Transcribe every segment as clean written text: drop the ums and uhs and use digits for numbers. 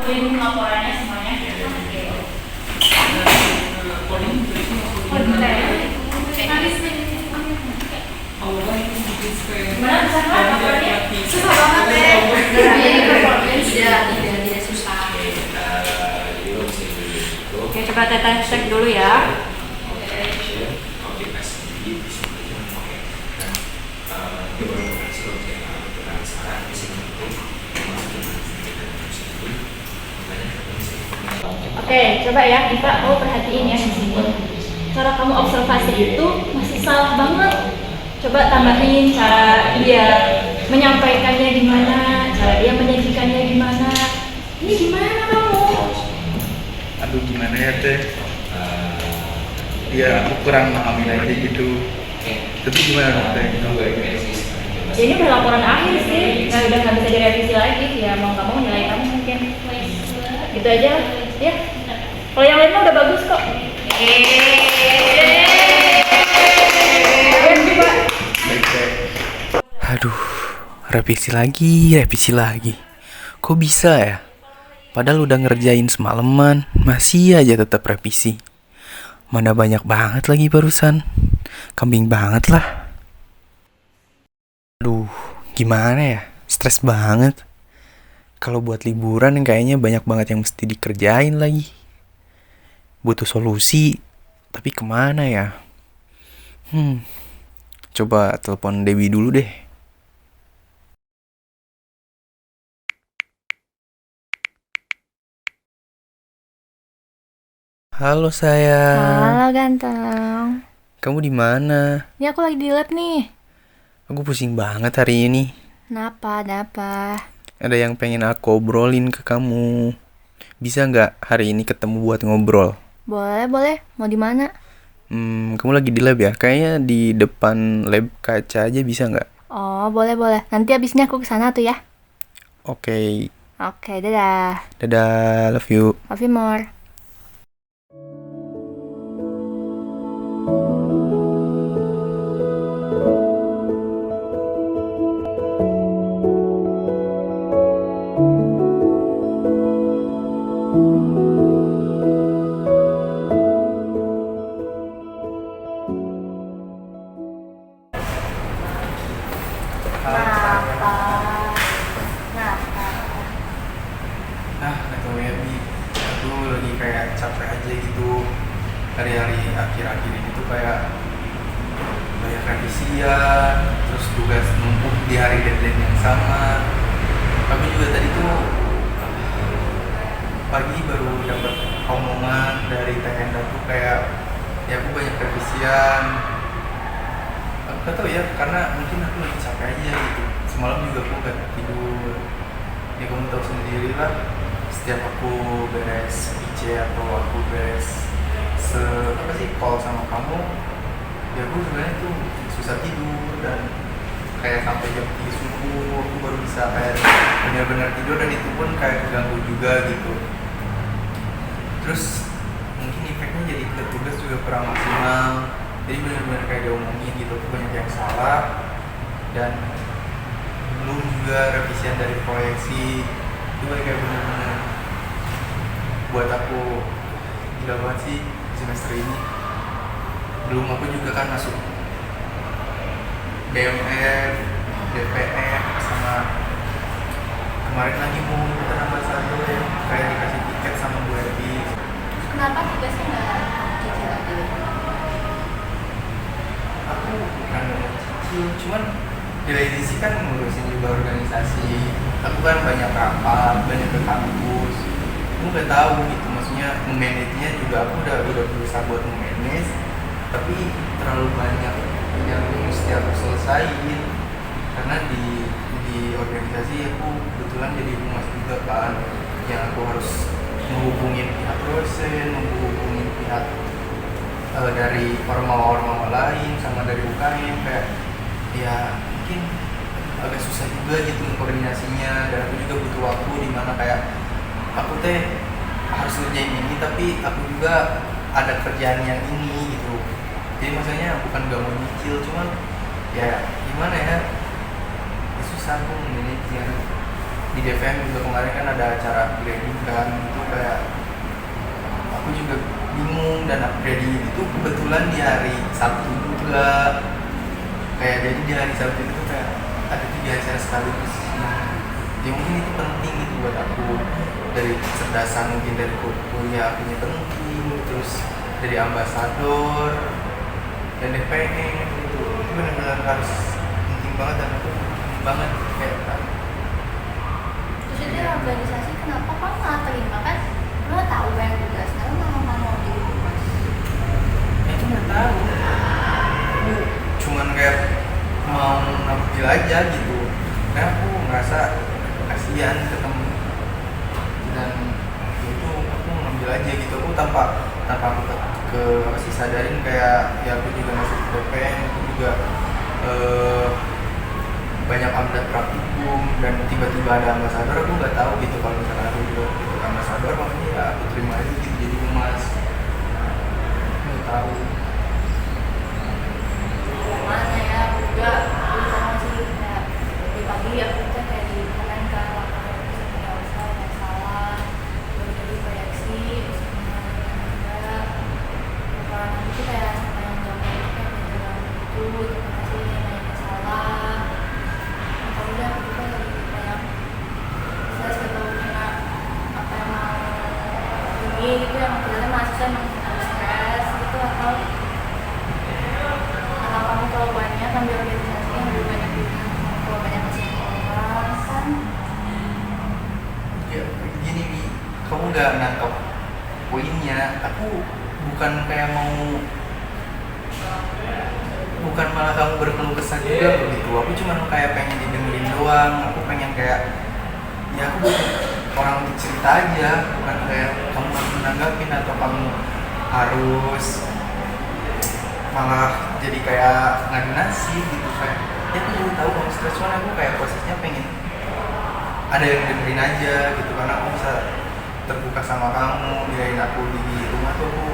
kumpulin laporannya semuanya. Oke. Gimana susah laporannya? Susah banget deh. Tidak susah. Oke, coba Teta cek dulu ya. Oke, coba ya, Iva, kamu perhatiin ya di sini. Cara kamu observasi itu masih salah banget. Coba tambahin cara dia menyampaikannya gimana, cara dia menyajikannya gimana. Ini gimana kamu? Aduh, gimana ya teh? Ya aku kurang memahami aja gitu. Tapi gimana teh? Ya ini udah laporan akhir sih, udah nggak bisa direvisi lagi. Ya mau nggak mau nilai kamu mungkin gitu aja ya. Kalau yang lain mah udah bagus kok. Aduh, revisi lagi. Kok bisa ya? Padahal udah ngerjain semalaman, masih aja tetap revisi. Mana banyak banget lagi barusan. Kambing banget lah. Aduh, gimana ya? Stres banget. Kalau buat liburan kayaknya banyak banget yang mesti dikerjain lagi. Butuh solusi, tapi kemana ya? Coba telepon Dewi dulu deh. Halo sayang. Halo ganteng. Kamu di mana? Ini aku lagi di lab nih. Aku pusing banget hari ini. Kenapa? Ada apa? Ada yang pengen aku obrolin ke kamu. Bisa nggak hari ini ketemu buat ngobrol? Boleh. Mau di mana? Kamu lagi di lab ya? Kayaknya di depan lab kaca aja bisa nggak? Oh, boleh. Nanti abis ini aku kesana tuh ya. Oke. Oke, dadah. Dadah, love you. Love you more. Gak tau ya Bi, aku lagi kayak capek aja gitu. Hari-hari akhir-akhir ini tuh kayak banyak revisian, terus tugas numpuk di hari deadline yang sama. Aku juga tadi tuh pagi baru dapat omongan dari Tenda tuh kayak ya aku banyak revisian. Aku gak tau ya, karena mungkin aku lagi capek aja gitu. Semalam juga aku gak tidur. Ya kamu tahu sendiri lah, setiap aku beres PC atau aku beres call sama kamu, ya aku sebenarnya tuh susah tidur dan kayak sampai jam 3 subuh aku baru bisa kayak benar-benar tidur, dan itu pun kayak keganggu juga gitu. Terus mungkin efeknya jadi ke tugas juga kurang maksimal, jadi benar-benar kayak diomongin gitu, aku banyak yang salah, dan belum juga revisian dari proyeksi. Itu kayak benar-benar buat aku gila banget sih semester ini. Belum aku juga kan masuk BMR, DPR, sama kemarin lagi mau kita nambah satu ya, kayak dikasih tiket sama Bu Evi. Kenapa tugasnya nggak cicil aja? Aku bukan cicil, cuman di lain sisi kan ngurusin juga organisasi. Aku kan banyak rapat, banyak ke kampus. Aku nggak tahu gitu, maksudnya memanage-nya juga aku udah berusaha buat memanage, tapi terlalu banyak yang mesti aku selesaiin. Karena di organisasi aku kebetulan jadi humas juga kan, yang aku harus menghubungin pihak dosen, menghubungin pihak dari ormawa-ormawa lain, sama dari UKM, kayak ya mungkin agak susah juga gitu koordinasinya. Dan aku juga butuh waktu di mana kayak aku harus ngerjain ini, tapi aku juga ada kerjaan yang ini gitu. Jadi maksudnya bukan gak mau nyicil, cuman ya gimana ya, susah aku manage-nya. di DVM juga kemarin kan ada acara upgrading kan, itu kayak aku juga bingung, dan upgrading itu kebetulan di hari Sabtu juga, kayak jadi di hari Sabtu itu kayak ada 3 acara sekaligus. Ya mungkin itu penting gitu buat aku, dari kecerdasan mungkin dari kuliah akunya penting, terus dari ambasador dan DPM gitu, itu benar-benar harus penting banget, dan aku penting banget kayak Terus itu yang organisasi kenapa kamu nggak terima kan? Lo tahu banyak tugas, nah lo nggak mau jadi humas. ya itu nggak tahu, aku cuman kayak mau nampil aja gitu, karena aku ngerasa kasihan ke temen, dan itu aku ngambil aja gitu, aku tanpa aku ke apa sih sadarin kayak ya aku juga masuk ke DPN, aku juga banyak amdat praktikum, dan tiba-tiba ada ambasador, aku nggak tahu gitu kalau misalnya aku juga ikut ambasador, makanya ya aku terima aja gitu jadi humas, nggak tahu. Mana ya, aku juga sama sih kayak di pagi aku tuh kayak di kanan ke lapangan terus nggak usah nggak salah baru jadi proyeksi terus juga orang itu kayak sama yang jauh itu kayak belajar itu terima kasih banyak salah kalau udah aku juga lagi banyak saya sebelum kena apa yang mau ini gitu yang sebenarnya mahasiswa emang harus stres gitu atau kamu terlalu banyak ambil organisasi yang lebih banyak terlalu banyak masuk orang kan Ya gini Bi, kamu nggak nangkep poinnya. Aku bukan kayak bukan malah kamu berkeluh kesah juga begitu, aku cuma kayak pengen didengerin doang, aku pengen kayak ya aku butuh orang cerita aja, bukan kayak kamu harus menanggapin atau kamu harus malah jadi kayak ngadu nasi gitu, kayak ya aku juga tahu kamu stres, cuman aku kayak prosesnya pengen ada yang dengerin aja gitu, karena aku bisa terbuka sama kamu, biarin aku di rumah tuh aku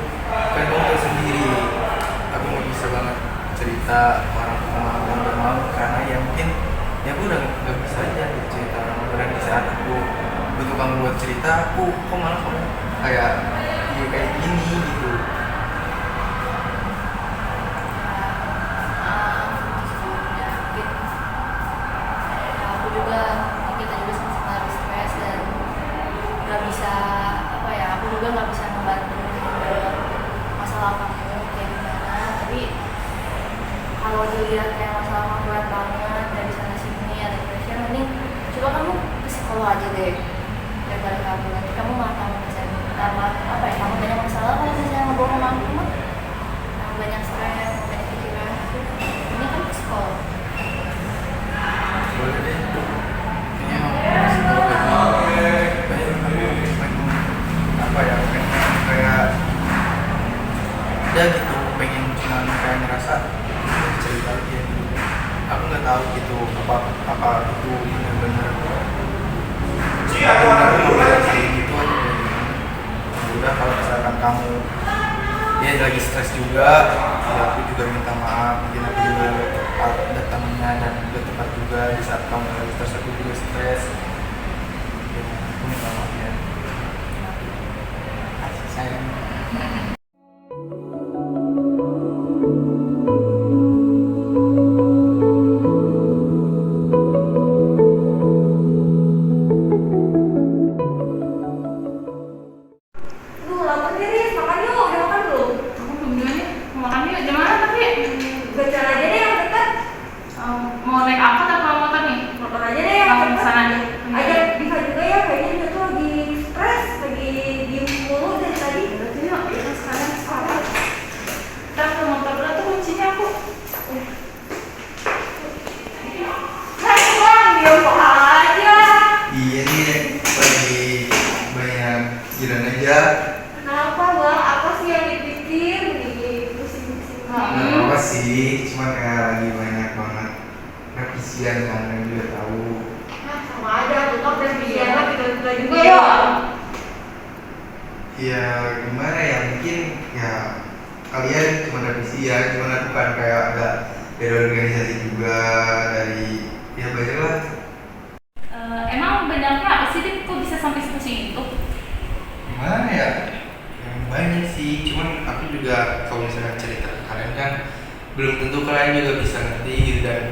kan kamu tahu sendiri, aku nggak bisa banget cerita orang mau karena ya mungkin ya aku udah nggak bisa aja gitu cerita orang, dan di saat aku butuh kamu buat cerita, aku kok malah kamu kayak ya kayak gini gitu. aku juga kita juga sama-sama harus stres dan nggak bisa apa ya aku juga nggak bisa membantu masalah kamu kayak gimana tapi kalau dilihat kayak masalah kamu berat banget dari sana sini ada pressure mending coba kamu ke psikolog aja deh daripada kamu nanti kamu malah kamu bisa tambah apa ya kamu banyak masalah kalau misalnya ngobrol sama aku mah kamu banyak stres banyak pikiran ini kan psikolog. Boleh deh, kayaknya emang semoga apa ya, pengen kayak ya gitu, pengen cuman kayak ngerasa cerita aja gitu. Aku nggak tahu gitu apa itu benar-benar gitu aja gitu. Udah kalau misalkan kamu ya lagi stres juga, ya aku juga minta maaf, mungkin aku juga tepat datangnya dan juga tepat juga di saat kamu lagi stres, aku juga stres ya, aku minta maaf ya. Asik sayang. Lapar nih, Riz. Makan yuk. Udah makan belum? Aku belum juga nih, mau makan yuk, di mana tapi? Gajar aja deh yang dekat. Mau naik angkot atau motor nih? Motor aja deh yang Langsung dekat. kesana deh. Ajak Diva juga ya, kayaknya dia tuh lagi stres, lagi diem mulu dari tadi. Berarti yuk, kita sekarang sekarang. Ntar ke motor dulu tuh kuncinya aku. Nah, Bang, diem kok aja. Iya nih, lagi banyak jalan aja. Kenapa, Bang? Apa sih yang dipikir? Pusing-pusing Nggak banget. apa sih, cuma kayak lagi banyak banget revisian kan, yang juga tahu. Nah, sama aja, tuh kan revisian lah, kita juga ya. Ya gimana ya, mungkin ya kalian cuma revisian, cuma aku kan kayak agak dari organisasi juga, dari ya banyak lah. Emang banyak pusing itu? Gimana ya? Yang banyak sih, cuman aku juga kalau misalnya cerita ke kalian kan belum tentu kalian juga bisa ngerti gitu. Dan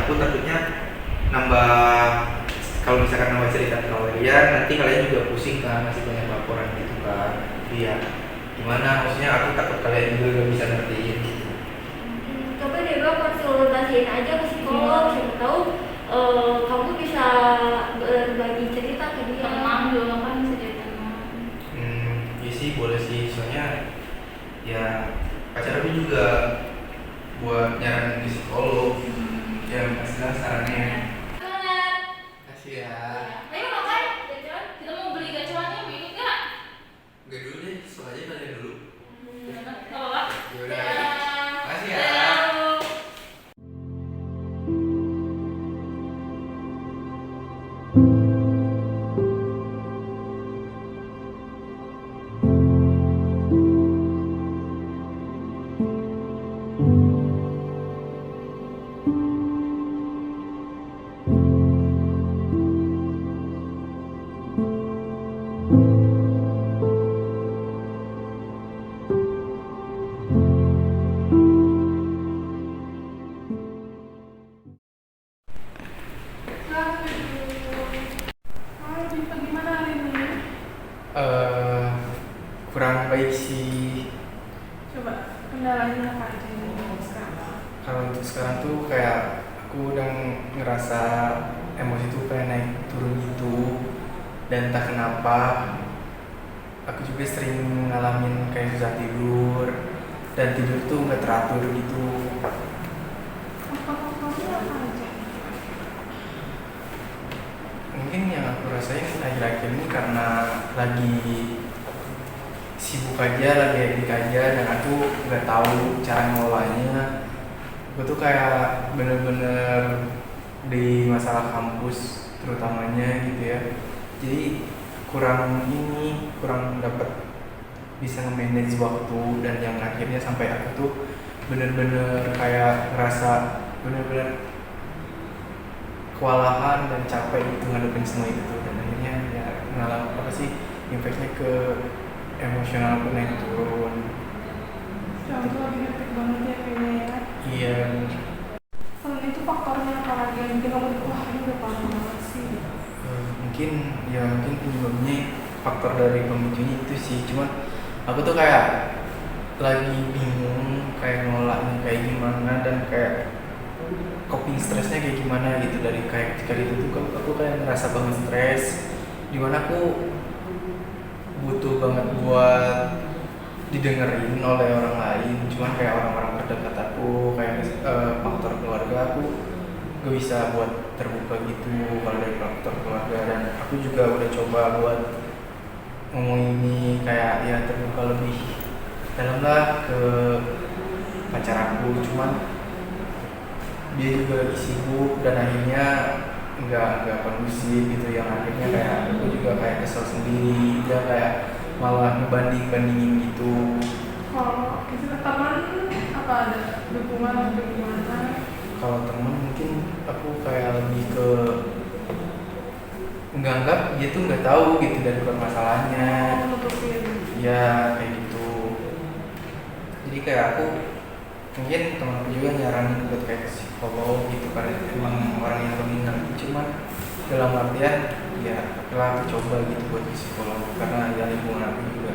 aku takutnya nambah, kalau misalkan nambah cerita ke kalian nanti kalian juga pusing kan, masih banyak laporan gitu kan. Jadi ya gimana, maksudnya aku takut kalian juga gak bisa ngertiin gitu. Coba deh bang konsultasiin aja ke psikolog, siapa tahu kamu bisa berbagi cerita ke dia. Teman juga kan bisa jadi teman. Ya sih boleh sih, soalnya ya pacar aku juga buat nyaranin ke psikolog. Ya masalah sarannya. Semangat. Kasih ya. Ayo ngapain? Gacuan? Kita mau beli gacuannya, mau ikut nggak? Gak dulu deh, soal aja kalian dulu. Nggak apa-apa. Yaudah. Dadah. Makasih ya. Dadah. Gimana hari ini? Kurang baik sih. Coba kendalanya apa aja nih sekarang? Kalau untuk sekarang tuh kayak aku udah ngerasa emosi tuh kayak naik turun gitu. Dan entah kenapa aku juga sering ngalamin kayak susah tidur. Dan tidur tuh nggak teratur gitu. Faktor-faktornya apa aja? Mungkin yang aku rasain akhir-akhir ini karena lagi sibuk aja, lagi hektik aja, dan aku nggak tahu cara ngelolanya. Gue tuh kayak bener-bener di masalah kampus terutamanya gitu ya. Jadi kurang dapat bisa nge-manage waktu, dan yang akhirnya sampai aku tuh bener-bener kayak ngerasa bener-bener kewalahan dan capek gitu ngadepin semua itu, dan akhirnya ya ngalamin apa sih impactnya ke emosional aku naik turun. Sekarang tuh lagi hektik banget ya kayaknya ya. Iya. Selain itu faktornya apa lagi yang bikin kamu wah ini udah parah banget sih? Mungkin penyebabnya faktor dari pemicunya itu sih, cuman aku tuh kayak lagi bingung kayak ngelolanya kayak gimana, dan kayak coping stresnya kayak gimana gitu. Dari kayak ketika itu tuh aku kayak ngerasa banget stres, dimana aku butuh banget buat didengerin oleh orang lain, cuman kayak orang-orang terdekat aku kayak faktor keluarga aku gak bisa buat terbuka gitu kalau dari faktor keluarga. Dan aku juga udah coba buat ngomong ini kayak ya terbuka lebih dalam lah ke pacar aku, cuman dia juga lagi sibuk dan akhirnya nggak kondusif gitu, yang akhirnya kayak aku juga kayak kesel sendiri, dia kayak malah ngebandingin gitu. Kalau kita teman apa ada dukungan atau gimana? Kalau temen mungkin aku kayak lebih ke nganggap dia tuh nggak tahu gitu dari permasalahannya. Nutupin. Ya kayak gitu. Jadi kayak aku mungkin temanku juga nyaranin buat kayak ke psikolog gitu kan, emang orang yang lebih ngerti, cuman dalam artian ya telah aku coba gitu buat ke psikolog karena ya lingkungan aku juga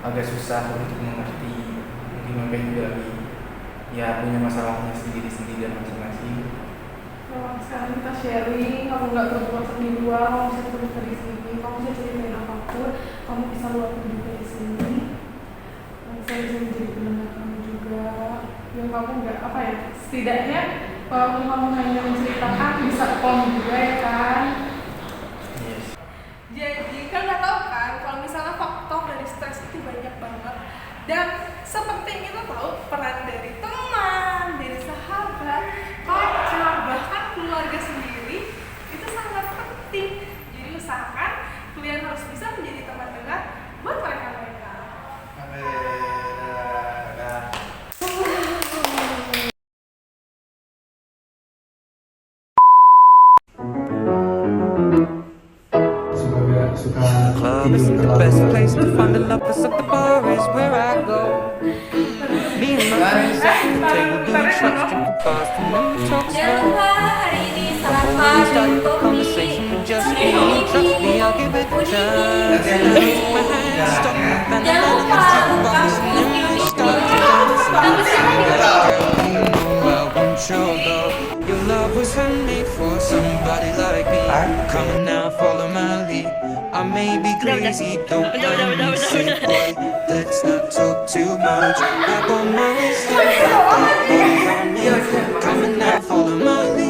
agak susah untuk mengerti, mungkin mereka juga lagi ya punya masalahnya sendiri-sendiri dan masing-masing. Kalau sekarang kita sharing, kamu nggak terbuka di luar, kamu bisa terbuka di sini, kamu bisa ceritain apapun, kamu bisa luapin juga di sini. Dan saya bisa menjadi pendengar kamu juga, yang kamu nggak apa ya, setidaknya kalau kamu hanya menceritakan bisa calm juga ya kan. Yes. Jadi kan nggak tahu kan, kalau misalnya faktor dari stres itu banyak banget, dan sepenting itu tahu peran dari teman, dari sahabat, pacar, bahkan keluarga sendiri itu sangat penting. Jadi usahakan kalian harus bisa menjadi teman dekat buat mereka-mereka. Club isn't the best place to find the lovers, at the bar is where I go. Me and my friends at the table doing shots, drinking fast, and then the talk's Jangan slow. lupa hari ini Before we sarapan start the kopi. conversation with just me, trust me, I'll give it a chance. And I take my hand, stop my van, and Jangan then I lupa get to the buka box, and then we buku start to video. dance. Kamu siapa nih? Girl, you know I want your love. Your love was handmade for somebody like me. Come on now, follow my lead. I may be crazy, don't mind me. Say, boy, let's not talk too much. Grab on my waist and put that body on me. Come on now, follow my lead.